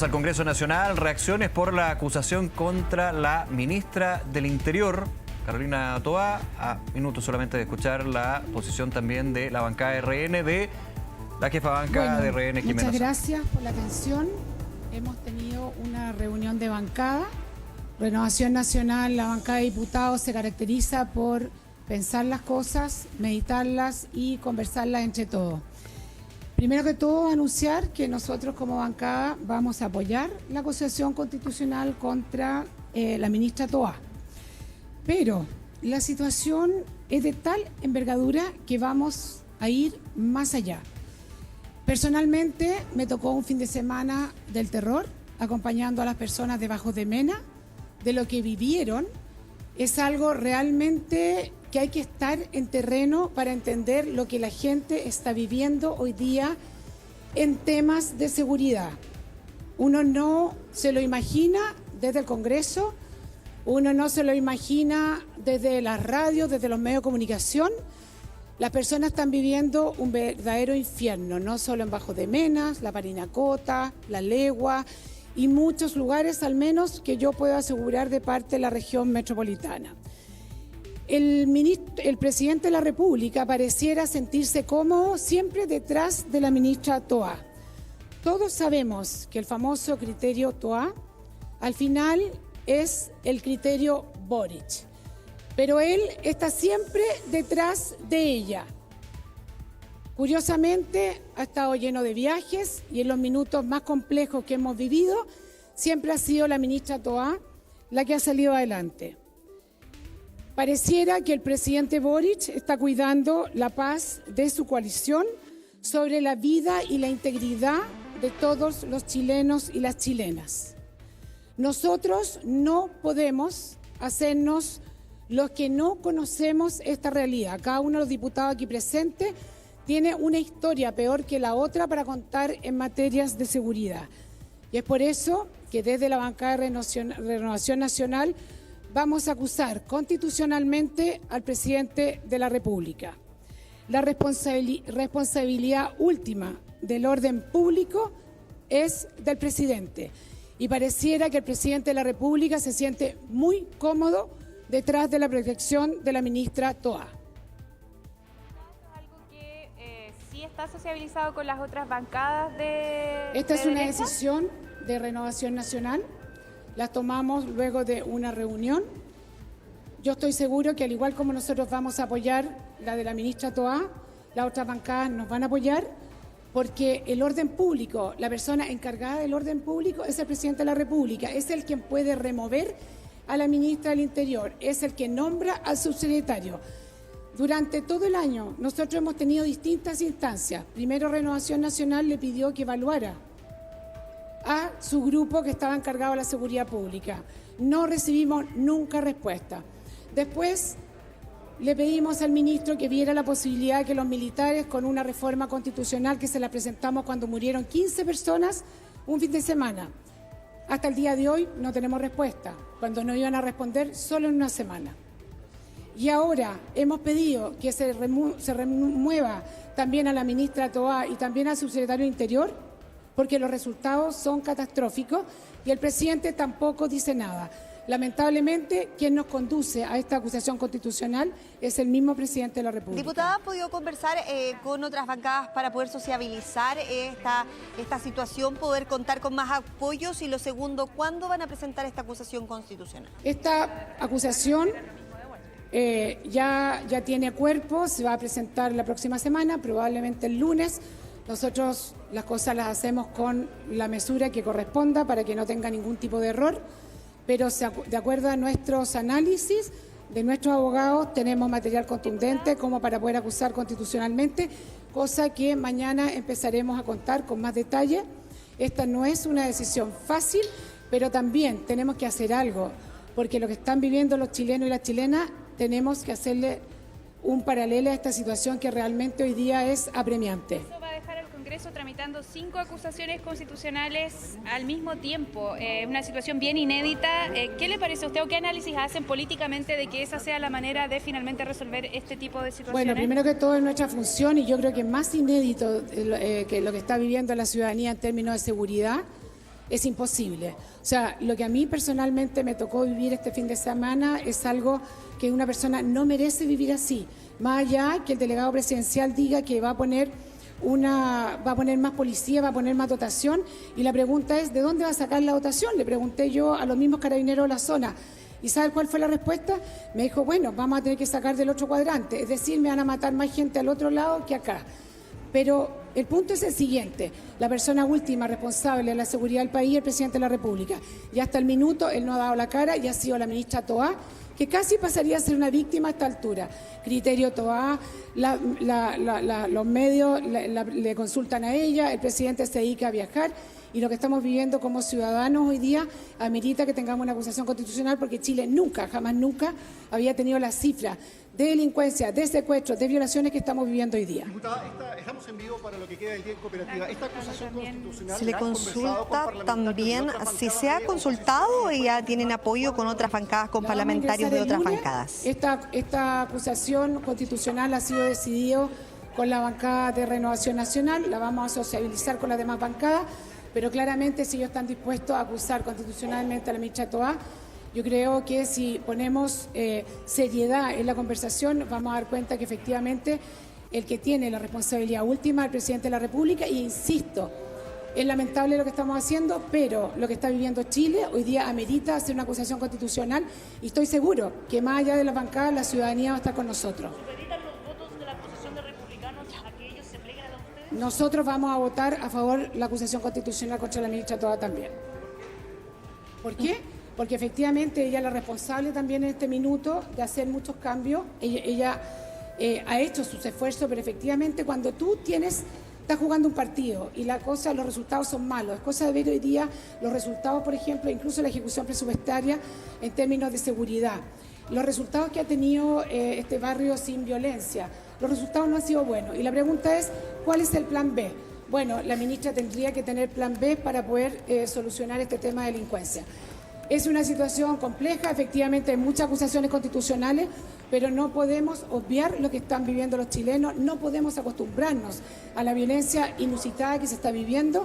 Al Congreso Nacional, reacciones por la acusación contra la ministra del Interior, Carolina Toá, a minutos solamente de escuchar la posición también de la bancada RN, de la jefa banca de RN, Jimena. Muchas gracias por la atención. Hemos tenido una reunión de bancada. Renovación Nacional, la bancada de diputados se caracteriza por pensar las cosas, meditarlas y conversarlas entre todos. Primero que todo, anunciar que nosotros como bancada vamos a apoyar la acusación constitucional contra la ministra Toá. Pero la situación es de tal envergadura que vamos a ir más allá. Personalmente me tocó un fin de semana del terror, acompañando a las personas de Bajo de Mena, de lo que vivieron. Es algo realmente que hay que estar en terreno para entender lo que la gente está viviendo hoy día en temas de seguridad. Uno no se lo imagina desde el Congreso, uno no se lo imagina desde las radios, desde los medios de comunicación. Las personas están viviendo un verdadero infierno, no solo en Bajo de Mena, la Parinacota, La Legua y muchos lugares, al menos que yo puedo asegurar de parte de la región metropolitana. El presidente de la República pareciera sentirse cómodo siempre detrás de la ministra Toá. Todos sabemos que el famoso criterio Toá al final es el criterio Boric, pero él está siempre detrás de ella. Curiosamente, ha estado lleno de viajes y en los minutos más complejos que hemos vivido, siempre ha sido la ministra Toá la que ha salido adelante. Pareciera que el presidente Boric está cuidando la paz de su coalición sobre la vida y la integridad de todos los chilenos y las chilenas. Nosotros no podemos hacernos los que no conocemos esta realidad. Cada uno de los diputados aquí presentes tiene una historia peor que la otra para contar en materias de seguridad. Y es por eso que desde la bancada de Renovación Nacional vamos a acusar constitucionalmente al presidente de la República. La responsabilidad última del orden público es del presidente. Y pareciera que el presidente de la República se siente muy cómodo detrás de la protección de la ministra Toá. ¿Algo que sí está sociabilizado con las otras bancadas de Esta es una derecha? decisión de Renovación Nacional. La tomamos luego de una reunión. Yo estoy seguro que al igual como nosotros vamos a apoyar la de la ministra Toá, las otras bancadas nos van a apoyar porque el orden público, la persona encargada del orden público es el presidente de la República, es el quien puede remover a la ministra del Interior, es el que nombra al subsecretario. Durante todo el año nosotros hemos tenido distintas instancias. Primero Renovación Nacional le pidió que evaluara a su grupo que estaba encargado de la seguridad pública. No recibimos nunca respuesta. Después le pedimos al ministro que viera la posibilidad de que los militares, con una reforma constitucional que se la presentamos cuando murieron 15 personas un fin de semana. Hasta el día de hoy no tenemos respuesta, cuando nos iban a responder solo en una semana. Y ahora hemos pedido que se remueva también a la ministra Toá y también al subsecretario de Interior, porque los resultados son catastróficos y el presidente tampoco dice nada. Lamentablemente, quien nos conduce a esta acusación constitucional es el mismo presidente de la República. Diputada, ¿ha podido conversar con otras bancadas para poder sociabilizar esta situación, poder contar con más apoyos? Y lo segundo, ¿cuándo van a presentar esta acusación constitucional? Esta acusación ya tiene cuerpo, se va a presentar la próxima semana, probablemente el lunes. Nosotros las cosas las hacemos con la mesura que corresponda para que no tenga ningún tipo de error, pero de acuerdo a nuestros análisis de nuestros abogados tenemos material contundente como para poder acusar constitucionalmente, cosa que mañana empezaremos a contar con más detalle. Esta no es una decisión fácil, pero también tenemos que hacer algo, porque lo que están viviendo los chilenos y las chilenas tenemos que hacerle un paralelo a esta situación que realmente hoy día es apremiante. Congreso tramitando 5 acusaciones constitucionales al mismo tiempo, una situación bien inédita. ¿Qué le parece a usted o qué análisis hacen políticamente de que esa sea la manera de finalmente resolver este tipo de situaciones? Bueno, primero que todo es nuestra función y yo creo que es más inédito que lo que está viviendo la ciudadanía en términos de seguridad, es imposible. O sea, lo que a mí personalmente me tocó vivir este fin de semana es algo que una persona no merece vivir así. Más allá que el delegado presidencial diga que va a poner más policía, va a poner más dotación, y la pregunta es, ¿de dónde va a sacar la dotación? Le pregunté yo a los mismos carabineros de la zona. ¿Y sabe cuál fue la respuesta? Me dijo, bueno, vamos a tener que sacar del otro cuadrante, es decir, me van a matar más gente al otro lado que acá. Pero el punto es el siguiente: la persona última responsable de la seguridad del país es el presidente de la República. Y hasta el minuto él no ha dado la cara y ha sido la ministra Toá, que casi pasaría a ser una víctima a esta altura. Criterio Toá, los medios le consultan a ella, el presidente se dedica a viajar, y lo que estamos viviendo como ciudadanos hoy día amerita que tengamos una acusación constitucional, porque Chile nunca, jamás nunca había tenido la cifra de delincuencia, de secuestros, de violaciones que estamos viviendo hoy día. Diputada, estamos en vivo para lo que queda del día en cooperativa. Esta acusación constitucional se le consulta también si se ha consultado y ya tienen apoyo con otras bancadas, con parlamentarios de otras bancadas. Esta acusación constitucional ha sido decidida con la bancada de Renovación Nacional, la vamos a sociabilizar con las demás bancadas, pero claramente si ellos están dispuestos a acusar constitucionalmente a la ministra Toá, yo creo que si ponemos seriedad en la conversación, nos vamos a dar cuenta que efectivamente el que tiene la responsabilidad última es el presidente de la República. Y insisto, es lamentable lo que estamos haciendo, pero lo que está viviendo Chile hoy día amerita hacer una acusación constitucional, y estoy seguro que más allá de las bancadas, la ciudadanía va a estar con nosotros. ¿Supeditan los votos de la acusación de republicanos a que ellos se pleguen a ustedes? Nosotros vamos a votar a favor de la acusación constitucional contra la ministra Toá también. ¿Por qué? Porque efectivamente ella es la responsable también en este minuto de hacer muchos cambios. Ella ha hecho sus esfuerzos, pero efectivamente cuando tú estás jugando un partido y los resultados son malos, es cosa de ver hoy día los resultados, por ejemplo, incluso la ejecución presupuestaria en términos de seguridad, los resultados que ha tenido este barrio sin violencia, los resultados no han sido buenos. Y la pregunta es, ¿cuál es el plan B? Bueno, la ministra tendría que tener plan B para poder solucionar este tema de delincuencia. Es una situación compleja, efectivamente hay muchas acusaciones constitucionales, pero no podemos obviar lo que están viviendo los chilenos, no podemos acostumbrarnos a la violencia inusitada que se está viviendo.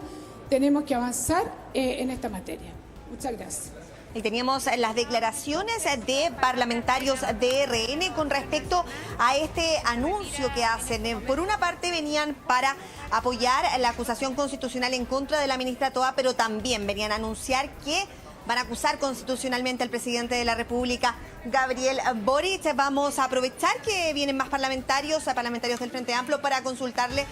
Tenemos que avanzar en esta materia. Muchas gracias. Y teníamos las declaraciones de parlamentarios de RN con respecto a este anuncio que hacen. Por una parte venían para apoyar la acusación constitucional en contra de la ministra Toá, pero también venían a anunciar que van a acusar constitucionalmente al presidente de la República, Gabriel Boric. Vamos a aprovechar que vienen más parlamentarios del Frente Amplio, para consultarle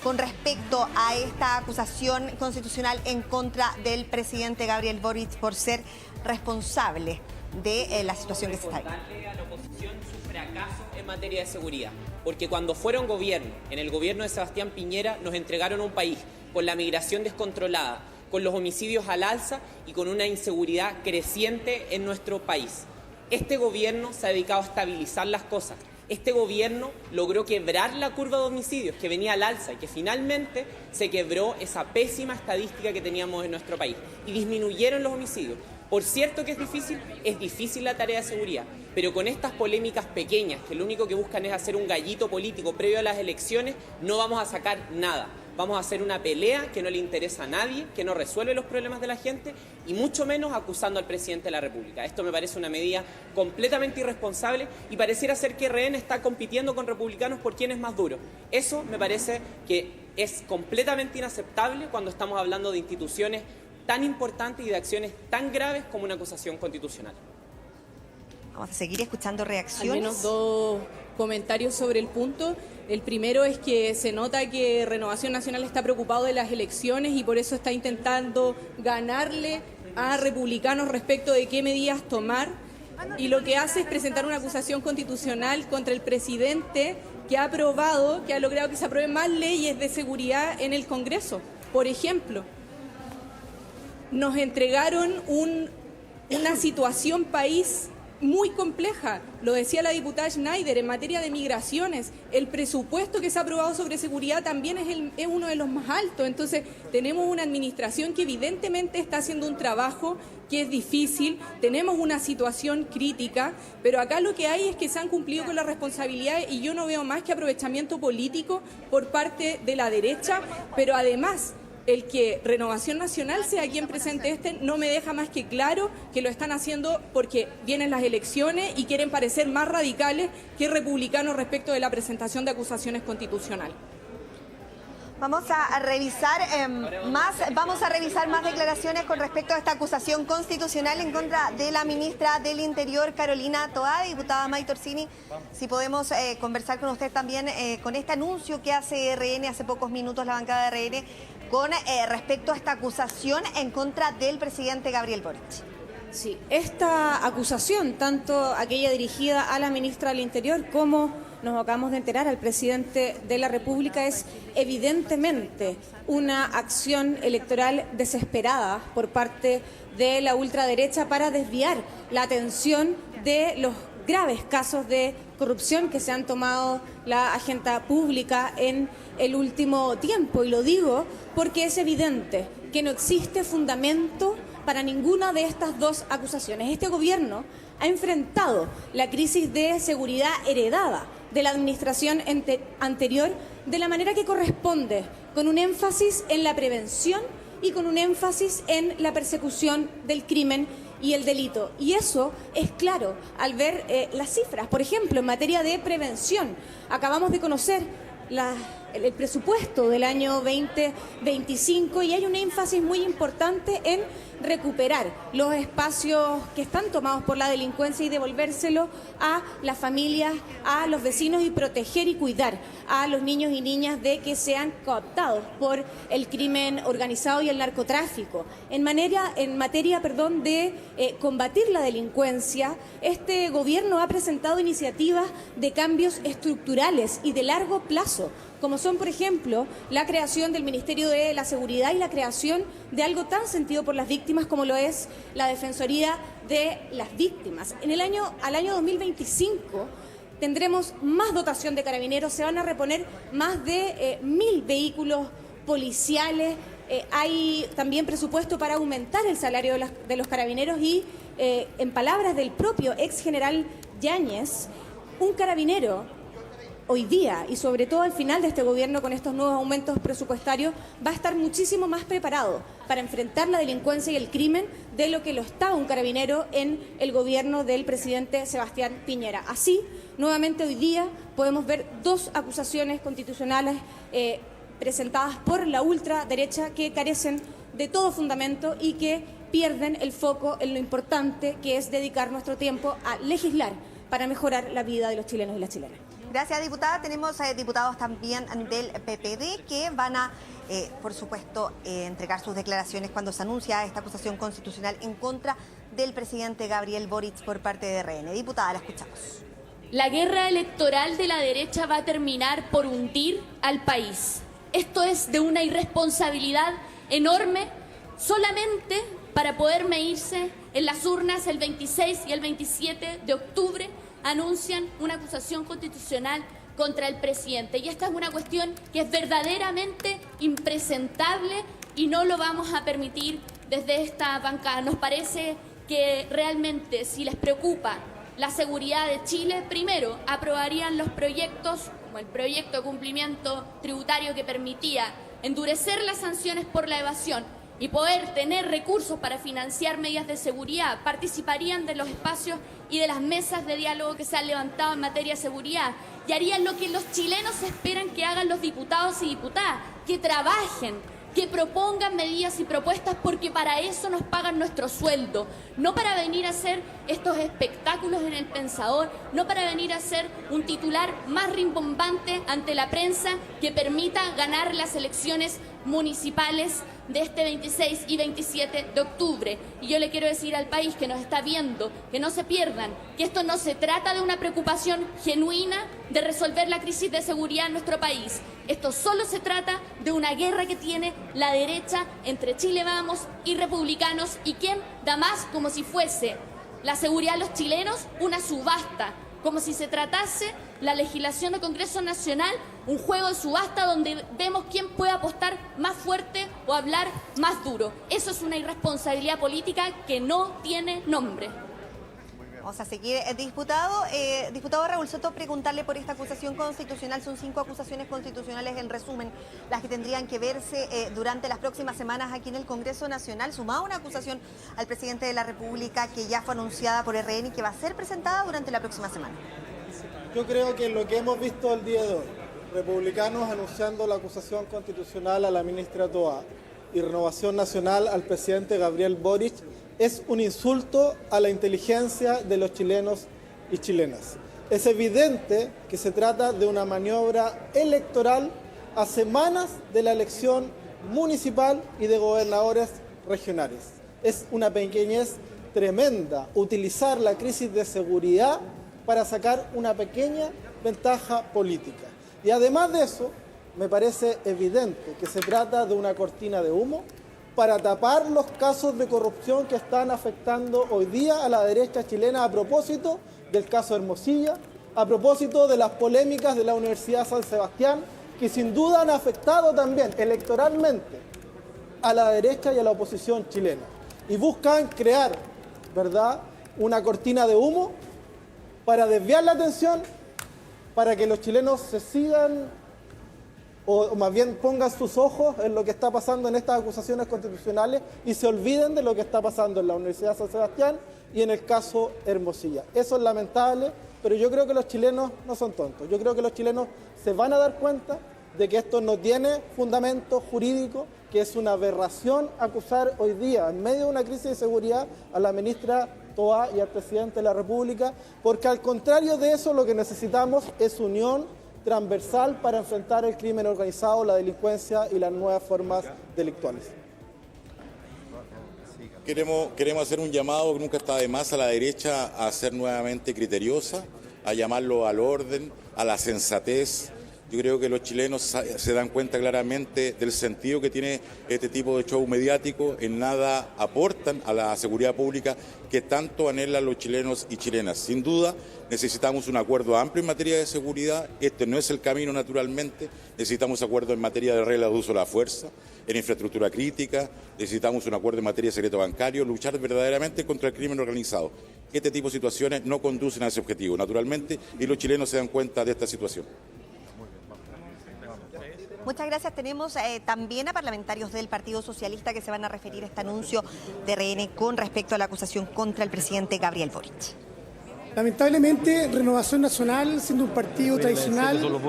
con respecto a esta acusación constitucional en contra del presidente Gabriel Boric por ser responsable de la situación que se está viviendo. A la oposición su fracaso en materia de seguridad, porque cuando fueron gobierno, en el gobierno de Sebastián Piñera, nos entregaron un país con la migración descontrolada, con los homicidios al alza y con una inseguridad creciente en nuestro país. Este gobierno se ha dedicado a estabilizar las cosas. Este gobierno logró quebrar la curva de homicidios que venía al alza y que finalmente se quebró esa pésima estadística que teníamos en nuestro país y disminuyeron los homicidios. Por cierto que es difícil la tarea de seguridad, pero con estas polémicas pequeñas que lo único que buscan es hacer un gallito político previo a las elecciones, no vamos a sacar nada. Vamos a hacer una pelea que no le interesa a nadie, que no resuelve los problemas de la gente, y mucho menos acusando al presidente de la República. Esto me parece una medida completamente irresponsable y pareciera ser que RN está compitiendo con republicanos por quién es más duro. Eso me parece que es completamente inaceptable cuando estamos hablando de instituciones tan importantes y de acciones tan graves como una acusación constitucional. Vamos a seguir escuchando reacciones. Al menos dos comentarios sobre el punto. El primero es que se nota que Renovación Nacional está preocupado de las elecciones y por eso está intentando ganarle a republicanos respecto de qué medidas tomar. Y lo que hace es presentar una acusación constitucional contra el presidente que ha logrado que se aprueben más leyes de seguridad en el Congreso. Por ejemplo, nos entregaron una situación país muy compleja, lo decía la diputada Schneider, en materia de migraciones. El presupuesto que se ha aprobado sobre seguridad también es uno de los más altos. Entonces, tenemos una administración que evidentemente está haciendo un trabajo que es difícil, tenemos una situación crítica, pero acá lo que hay es que se han cumplido con las responsabilidades y yo no veo más que aprovechamiento político por parte de la derecha, pero además el que Renovación Nacional sea quien presente no me deja más que claro que lo están haciendo porque vienen las elecciones y quieren parecer más radicales que republicanos respecto de la presentación de acusaciones constitucionales. Vamos a revisar más declaraciones con respecto a esta acusación constitucional en contra de la ministra del Interior, Carolina Toá. Diputada Maite Orsini, si podemos conversar con usted también con este anuncio que hace RN hace pocos minutos, la bancada de RN, con respecto a esta acusación en contra del presidente Gabriel Boric. Sí, esta acusación, tanto aquella dirigida a la ministra del Interior como nos acabamos de enterar al presidente de la República, es evidentemente una acción electoral desesperada por parte de la ultraderecha para desviar la atención de los graves casos de corrupción que se han tomado la agenda pública en el último tiempo. Y lo digo porque es evidente que no existe fundamento para ninguna de estas dos acusaciones. Este gobierno ha enfrentado la crisis de seguridad heredada de la administración anterior de la manera que corresponde, con un énfasis en la prevención y con un énfasis en la persecución del crimen y el delito. Y eso es claro al ver las cifras. Por ejemplo, en materia de prevención, acabamos de conocer el presupuesto del año 2025 y hay un énfasis muy importante en recuperar los espacios que están tomados por la delincuencia y devolvérselo a las familias, a los vecinos y proteger y cuidar a los niños y niñas de que sean cooptados por el crimen organizado y el narcotráfico. En materia de combatir la delincuencia, este gobierno ha presentado iniciativas de cambios estructurales y de largo plazo, como son, por ejemplo, la creación del Ministerio de la Seguridad y la creación de algo tan sentido por las víctimas como lo es la Defensoría de las Víctimas. Al año 2025 tendremos más dotación de carabineros, se van a reponer más de 1.000 vehículos policiales, hay también presupuesto para aumentar el salario de los carabineros y, en palabras del propio ex general Yáñez, un carabinero hoy día y sobre todo al final de este gobierno con estos nuevos aumentos presupuestarios va a estar muchísimo más preparado para enfrentar la delincuencia y el crimen de lo que lo estaba un carabinero en el gobierno del presidente Sebastián Piñera. Así, nuevamente hoy día podemos ver dos acusaciones constitucionales presentadas por la ultraderecha que carecen de todo fundamento y que pierden el foco en lo importante que es dedicar nuestro tiempo a legislar para mejorar la vida de los chilenos y las chilenas. Gracias, diputada. Tenemos diputados también del PPD que van a, por supuesto, entregar sus declaraciones cuando se anuncia esta acusación constitucional en contra del presidente Gabriel Boric por parte de RN. Diputada, la escuchamos. La guerra electoral de la derecha va a terminar por hundir al país. Esto es de una irresponsabilidad enorme solamente para poder medirse en las urnas el 26 y el 27 de octubre. Anuncian una acusación constitucional contra el presidente. Y esta es una cuestión que es verdaderamente impresentable y no lo vamos a permitir desde esta bancada. Nos parece que realmente, si les preocupa la seguridad de Chile, primero aprobarían los proyectos, como el proyecto de cumplimiento tributario que permitía endurecer las sanciones por la evasión y poder tener recursos para financiar medidas de seguridad, participarían de los espacios y de las mesas de diálogo que se han levantado en materia de seguridad y harían lo que los chilenos esperan que hagan los diputados y diputadas, que trabajen, que propongan medidas y propuestas, porque para eso nos pagan nuestro sueldo, no para venir a hacer estos espectáculos en El Pensador, no para venir a hacer un titular más rimbombante ante la prensa que permita ganar las elecciones municipales de este 26 y 27 de octubre. Y yo le quiero decir al país que nos está viendo, que no se pierdan, que esto no se trata de una preocupación genuina de resolver la crisis de seguridad en nuestro país. Esto solo se trata de una guerra que tiene la derecha entre Chile Vamos y republicanos, y quien da más, como si fuese la seguridad de los chilenos una subasta, como si se tratase la legislación del Congreso Nacional un juego de subasta donde vemos quién puede apostar más fuerte o hablar más duro. Eso es una irresponsabilidad política que no tiene nombre. Vamos a seguir. Diputado Raúl Soto, preguntarle por esta acusación constitucional. Son 5 acusaciones constitucionales, en resumen, las que tendrían que verse durante las próximas semanas aquí en el Congreso Nacional, sumado a una acusación al presidente de la República que ya fue anunciada por RN y que va a ser presentada durante la próxima semana. Yo creo que lo que hemos visto el día de hoy, republicanos anunciando la acusación constitucional a la ministra Toá y Renovación Nacional al presidente Gabriel Boric, es un insulto a la inteligencia de los chilenos y chilenas. Es evidente que se trata de una maniobra electoral a semanas de la elección municipal y de gobernadores regionales. Es una pequeñez tremenda utilizar la crisis de seguridad para sacar una pequeña ventaja política. Y además de eso, me parece evidente que se trata de una cortina de humo para tapar los casos de corrupción que están afectando hoy día a la derecha chilena a propósito del caso Hermosilla, a propósito de las polémicas de la Universidad San Sebastián, que sin duda han afectado también electoralmente a la derecha y a la oposición chilena. Y buscan crear, ¿verdad?, una cortina de humo para desviar la atención, para que los chilenos se sigan, o más bien pongan sus ojos en lo que está pasando en estas acusaciones constitucionales y se olviden de lo que está pasando en la Universidad San Sebastián y en el caso Hermosilla. Eso es lamentable, pero yo creo que los chilenos no son tontos. Yo creo que los chilenos se van a dar cuenta de que esto no tiene fundamento jurídico, que es una aberración acusar hoy día, en medio de una crisis de seguridad, a la ministra Toá y al presidente de la República, porque al contrario de eso lo que necesitamos es unión transversal para enfrentar el crimen organizado, la delincuencia y las nuevas formas delictuales. Queremos hacer un llamado que nunca está de más a la derecha a ser nuevamente criteriosa, a llamarlo al orden, a la sensatez. Yo creo que los chilenos se dan cuenta claramente del sentido que tiene este tipo de show mediático. En nada aportan a la seguridad pública que tanto anhelan los chilenos y chilenas. Sin duda, necesitamos un acuerdo amplio en materia de seguridad. Este no es el camino, naturalmente. Necesitamos acuerdos en materia de reglas de uso de la fuerza, en infraestructura crítica. Necesitamos un acuerdo en materia de secreto bancario, luchar verdaderamente contra el crimen organizado. Este tipo de situaciones no conducen a ese objetivo, naturalmente, y los chilenos se dan cuenta de esta situación. Muchas gracias. Tenemos también a parlamentarios del Partido Socialista que se van a referir a este anuncio de RN con respecto a la acusación contra el presidente Gabriel Boric. Lamentablemente, Renovación Nacional, siendo un partido tradicional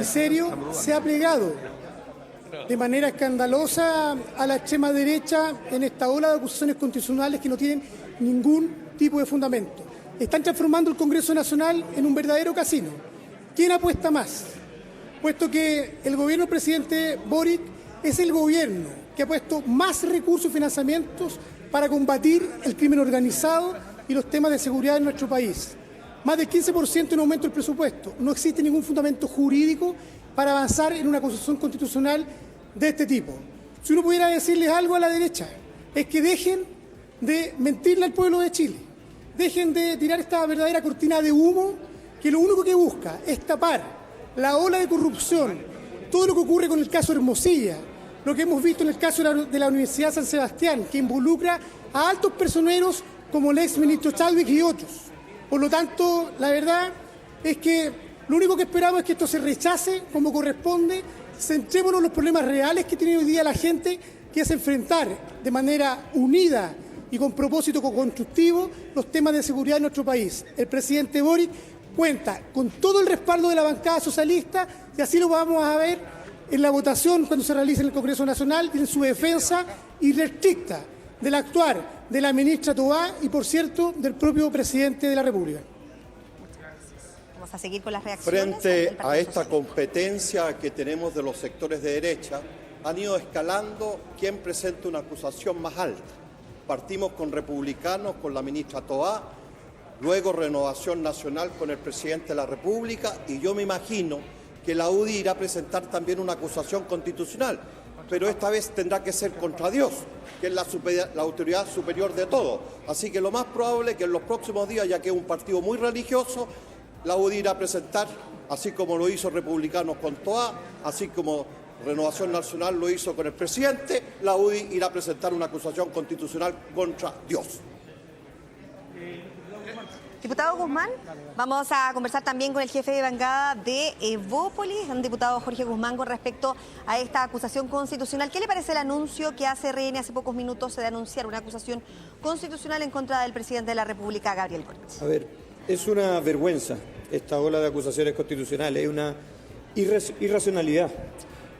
y serio, se ha plegado de manera escandalosa a la extrema derecha en esta ola de acusaciones constitucionales que no tienen ningún tipo de fundamento. Están transformando el Congreso Nacional en un verdadero casino. ¿Quién apuesta más? Puesto que el gobierno del presidente Boric es el gobierno que ha puesto más recursos y financiamientos para combatir el crimen organizado y los temas de seguridad en nuestro país. Más del 15% en aumento del presupuesto. No existe ningún fundamento jurídico para avanzar en una acusación constitucional de este tipo. Si uno pudiera decirles algo a la derecha, es que dejen de mentirle al pueblo de Chile. Dejen de tirar esta verdadera cortina de humo que lo único que busca es tapar la ola de corrupción, todo lo que ocurre con el caso Hermosilla, lo que hemos visto en el caso de la Universidad San Sebastián, que involucra a altos personeros como el ex ministro Chadwick y otros. Por lo tanto, la verdad es que lo único que esperamos es que esto se rechace como corresponde. Centrémonos en los problemas reales que tiene hoy día la gente, que es enfrentar de manera unida y con propósito constructivo los temas de seguridad en nuestro país. El presidente Boric cuenta con todo el respaldo de la bancada socialista y así lo vamos a ver en la votación cuando se realice en el Congreso Nacional y en su defensa irrestricta del actuar de la ministra Toá y, por cierto, del propio presidente de la República. Vamos a seguir con las reacciones. Frente a esta competencia que tenemos de los sectores de derecha, han ido escalando quién presenta una acusación más alta. Partimos con republicanos, con la ministra Toá, luego Renovación Nacional con el presidente de la República, y yo me imagino que la UDI irá a presentar también una acusación constitucional, pero esta vez tendrá que ser contra Dios, que es la autoridad superior de todo. Así que lo más probable es que en los próximos días, ya que es un partido muy religioso, la UDI irá a presentar, así como lo hizo Republicanos con Toá, así como Renovación Nacional lo hizo con el presidente, la UDI irá a presentar una acusación constitucional contra Dios. Diputado Guzmán, vamos a conversar también con el jefe de bancada de Evópolis, el diputado Jorge Guzmán, con respecto a esta acusación constitucional. ¿Qué le parece el anuncio que hace RN hace pocos minutos de anunciar una acusación constitucional en contra del presidente de la República, Gabriel Boric? A ver, es una vergüenza esta ola de acusaciones constitucionales, es una irracionalidad,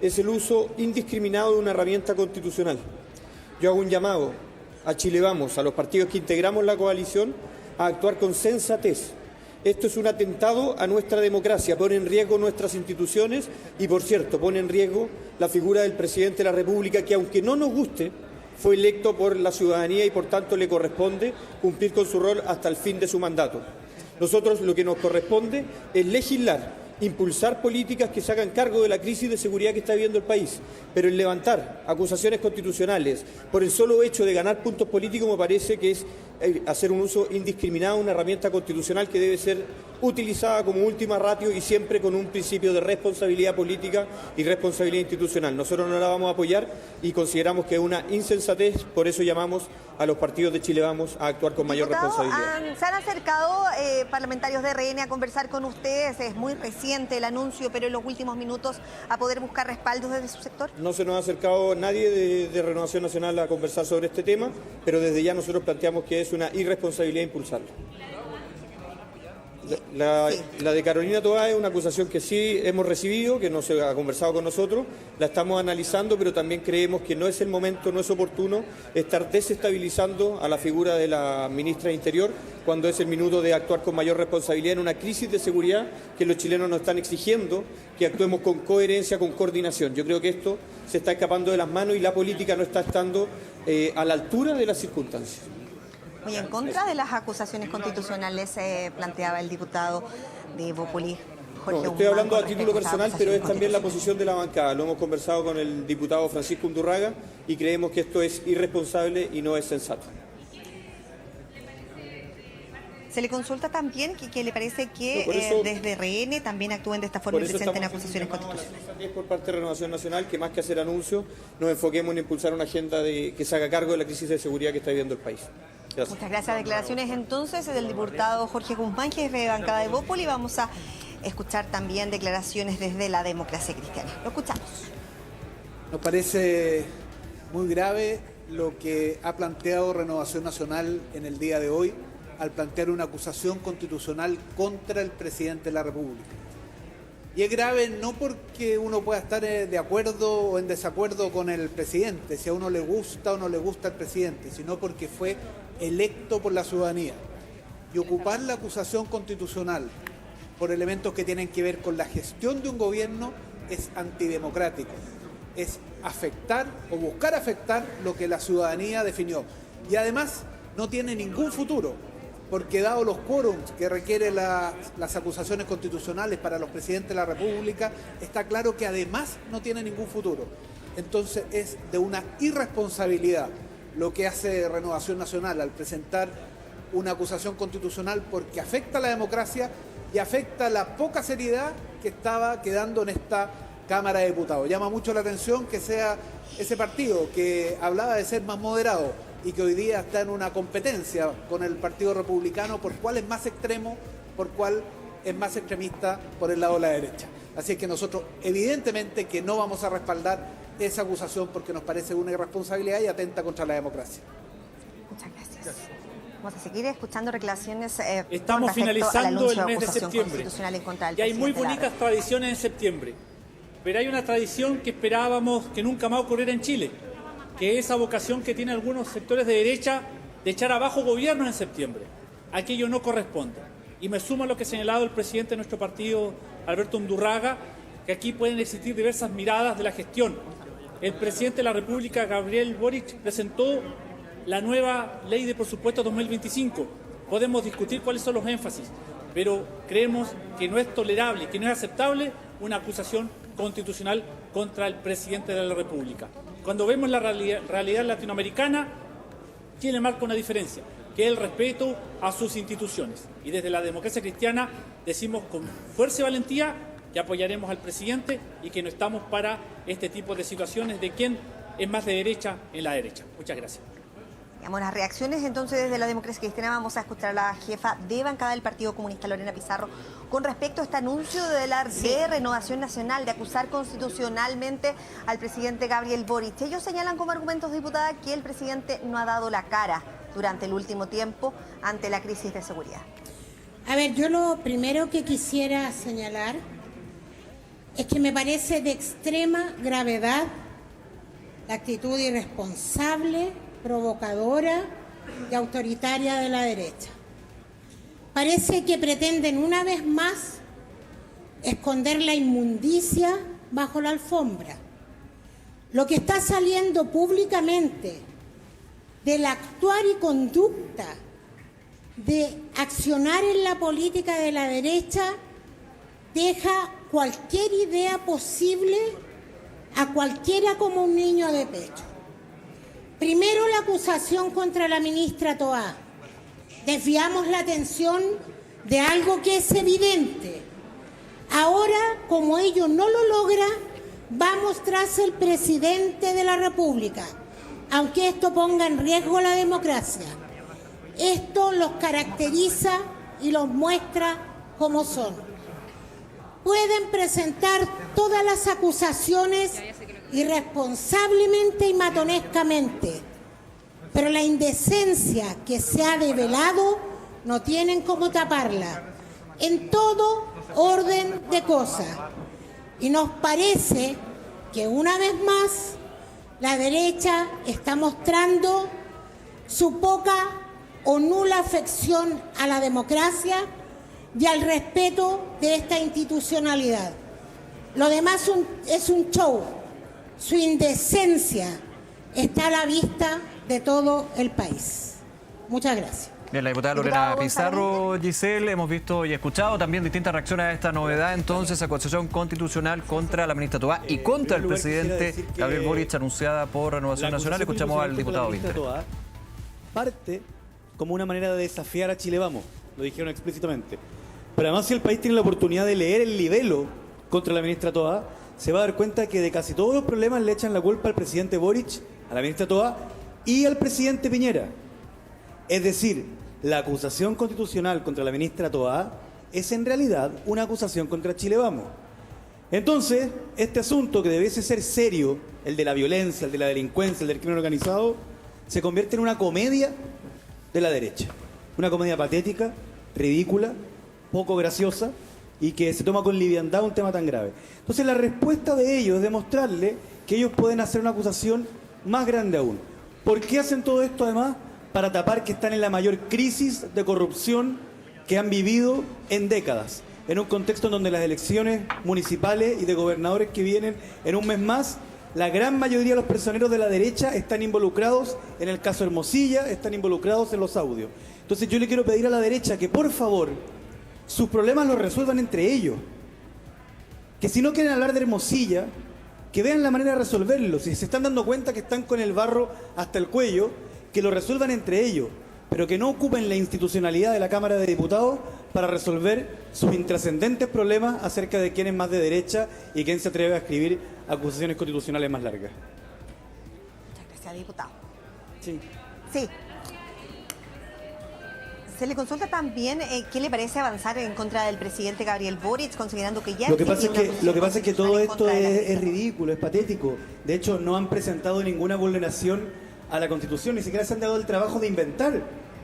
es el uso indiscriminado de una herramienta constitucional. Yo hago un llamado a Chile Vamos, a los partidos que integramos la coalición, a actuar con sensatez. Esto es un atentado a nuestra democracia, pone en riesgo nuestras instituciones y, por cierto, pone en riesgo la figura del presidente de la República, que aunque no nos guste, fue electo por la ciudadanía y por tanto le corresponde cumplir con su rol hasta el fin de su mandato. Nosotros lo que nos corresponde es legislar, impulsar políticas que se hagan cargo de la crisis de seguridad que está viviendo el país, pero el levantar acusaciones constitucionales por el solo hecho de ganar puntos políticos me parece que es hacer un uso indiscriminado de una herramienta constitucional que debe ser utilizada como última ratio y siempre con un principio de responsabilidad política y responsabilidad institucional. Nosotros no la vamos a apoyar y consideramos que es una insensatez, por eso llamamos a los partidos de Chile Vamos a actuar con mayor responsabilidad. ¿Se han acercado parlamentarios de RN a conversar con ustedes? Es muy reciente el anuncio, pero en los últimos minutos a poder buscar respaldos desde su sector. No se nos ha acercado nadie de Renovación Nacional a conversar sobre este tema, pero desde ya nosotros planteamos que es una irresponsabilidad impulsarlo. La de Carolina Toá es una acusación que sí hemos recibido, que no se ha conversado con nosotros, la estamos analizando, pero también creemos que no es el momento, no es oportuno estar desestabilizando a la figura de la ministra de Interior cuando es el minuto de actuar con mayor responsabilidad en una crisis de seguridad que los chilenos nos están exigiendo, que actuemos con coherencia, con coordinación. Yo creo que esto se está escapando de las manos y la política no está estando a la altura de las circunstancias. Muy en contra de las acusaciones constitucionales planteaba el diputado de Evópolis, Jorge Guzmán. Estoy hablando a título personal, pero es también la posición de la bancada. Lo hemos conversado con el diputado Francisco Undurraga y creemos que esto es irresponsable y no es sensato. Se le consulta también que le parece que desde RN también actúen de esta forma y presenten acusaciones constitucionales. Por parte de Renovación Nacional, que más que hacer anuncios, nos enfoquemos en impulsar una agenda que se haga cargo de la crisis de seguridad que está viviendo el país. Gracias. Muchas gracias. Declaraciones entonces del diputado Jorge Guzmán, jefe de bancada de Evópolis. Vamos a escuchar también declaraciones desde la Democracia Cristiana. Lo escuchamos. Nos parece muy grave lo que ha planteado Renovación Nacional en el día de hoy al plantear una acusación constitucional contra el presidente de la República. Y es grave no porque uno pueda estar de acuerdo o en desacuerdo con el presidente, si a uno le gusta o no le gusta el presidente, sino porque fue electo por la ciudadanía. Y ocupar la acusación constitucional por elementos que tienen que ver con la gestión de un gobierno es antidemocrático. Es afectar o buscar afectar lo que la ciudadanía definió. Y además no tiene ningún futuro, porque dado los quórums que requieren las acusaciones constitucionales para los presidentes de la República, está claro que además no tiene ningún futuro. Entonces es de una irresponsabilidad lo que hace Renovación Nacional al presentar una acusación constitucional, porque afecta a la democracia y afecta la poca seriedad que estaba quedando en esta Cámara de Diputados. Llama mucho la atención que sea ese partido que hablaba de ser más moderado y que hoy día está en una competencia con el Partido Republicano por cuál es más extremo, por cuál es más extremista por el lado de la derecha. Así es que nosotros evidentemente que no vamos a respaldar esa acusación porque nos parece una irresponsabilidad y atenta contra la democracia. Muchas gracias. Vamos a seguir escuchando declaraciones Estamos finalizando el mes de septiembre y hay muy bonitas tradiciones en septiembre, pero hay una tradición que esperábamos que nunca más ocurriera en Chile, que es esa vocación que tienen algunos sectores de derecha de echar abajo gobiernos en septiembre. Aquello no corresponde. Y me sumo a lo que ha señalado el presidente de nuestro partido, Alberto Undurraga, que aquí pueden existir diversas miradas de la gestión. El presidente de la República, Gabriel Boric, presentó la nueva ley de presupuesto 2025. Podemos discutir cuáles son los énfasis, pero creemos que no es tolerable, que no es aceptable una acusación constitucional contra el presidente de la República. Cuando vemos la realidad latinoamericana, Chile marca una diferencia, que es el respeto a sus instituciones. Y desde la Democracia Cristiana decimos con fuerza y valentía que apoyaremos al presidente y que no estamos para este tipo de situaciones de quién es más de derecha en la derecha. Muchas gracias. Digamos, las reacciones entonces desde la Democracia Cristiana. Vamos a escuchar a la jefa de bancada del Partido Comunista, Lorena Pizarro, con respecto a este anuncio de Renovación Nacional de acusar constitucionalmente al presidente Gabriel Boric. Ellos señalan como argumentos, diputada, que el presidente no ha dado la cara durante el último tiempo ante la crisis de seguridad. A ver, yo lo primero que quisiera señalar es que me parece de extrema gravedad la actitud irresponsable, provocadora y autoritaria de la derecha. Parece que pretenden una vez más esconder la inmundicia bajo la alfombra. Lo que está saliendo públicamente del actuar y conducta de accionar en la política de la derecha deja cualquier idea posible a cualquiera como un niño de pecho. Primero, la acusación contra la ministra Toá. Desviamos la atención de algo que es evidente. Ahora, como ello no lo logra, vamos tras el presidente de la República, aunque esto ponga en riesgo la democracia. Esto los caracteriza y los muestra como son. Pueden presentar todas las acusaciones irresponsablemente y matonescamente, pero la indecencia que se ha develado no tienen cómo taparla, en todo orden de cosas. Y nos parece que una vez más la derecha está mostrando su poca o nula afección a la democracia y al respeto de esta institucionalidad. Lo demás es un show. Su indecencia está a la vista de todo el país. Muchas gracias. Bien, la diputada Lorena Pizarro, Giselle, hemos visto y escuchado también distintas reacciones a esta novedad, entonces, acusación constitucional contra la ministra Toá y contra el presidente Gabriel Boric, anunciada por Renovación Nacional. Escuchamos al diputado Winter. Parte como una manera de desafiar a Chile Vamos, lo dijeron explícitamente. Pero además, si el país tiene la oportunidad de leer el libelo contra la ministra Toá, se va a dar cuenta que de casi todos los problemas le echan la culpa al presidente Boric, a la ministra Toá y al presidente Piñera. Es decir, la acusación constitucional contra la ministra Toá es en realidad una acusación contra Chile Vamos. Entonces, este asunto que debiese ser serio, el de la violencia, el de la delincuencia, el del crimen organizado, se convierte en una comedia de la derecha. Una comedia patética, ridícula, poco graciosa y que se toma con liviandad un tema tan grave. Entonces, la respuesta de ellos es demostrarle que ellos pueden hacer una acusación más grande aún. ¿Por qué hacen todo esto además? Para tapar que están en la mayor crisis de corrupción que han vivido en décadas, en un contexto en donde las elecciones municipales y de gobernadores que vienen en un mes más, la gran mayoría de los personeros de la derecha están involucrados en el caso Hermosilla, están involucrados en los audios. Entonces yo le quiero pedir a la derecha que por favor sus problemas los resuelvan entre ellos. Que si no quieren hablar de Hermosilla, que vean la manera de resolverlo. Si se están dando cuenta que están con el barro hasta el cuello, que lo resuelvan entre ellos, pero que no ocupen la institucionalidad de la Cámara de Diputados para resolver sus intrascendentes problemas acerca de quién es más de derecha y quién se atreve a escribir acusaciones constitucionales más largas. Muchas gracias, diputado. Sí. Sí. Se le consulta también qué le parece avanzar en contra del presidente Gabriel Boric, considerando que ya... Lo que pasa es que todo esto es ridículo, es patético. De hecho, no han presentado ninguna vulneración a la Constitución, ni siquiera se han dado el trabajo de inventar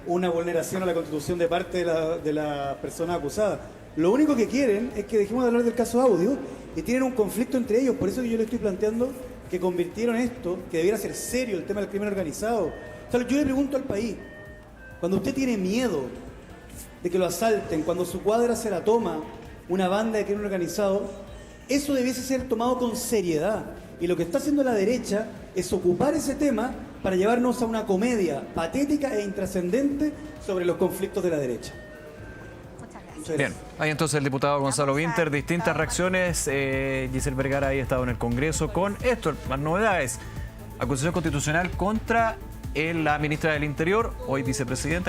una vulneración a la Constitución de parte de la persona acusada. Lo único que quieren es que dejemos de hablar del caso Audio y tienen un conflicto entre ellos. Por eso yo le estoy planteando que convirtieron esto, que debiera ser serio el tema del crimen organizado. O sea, yo le pregunto al país, cuando usted tiene miedo de que lo asalten, cuando su cuadra se la toma una banda de crimen organizado, eso debiese ser tomado con seriedad. Y lo que está haciendo la derecha es ocupar ese tema para llevarnos a una comedia patética e intrascendente sobre los conflictos de la derecha. Bien, ahí entonces el diputado Gonzalo Winter, distintas reacciones. Giselle Vergara ahí ha estado en el Congreso con esto, más novedades. Acusación constitucional contra la ministra del Interior, hoy vicepresidenta.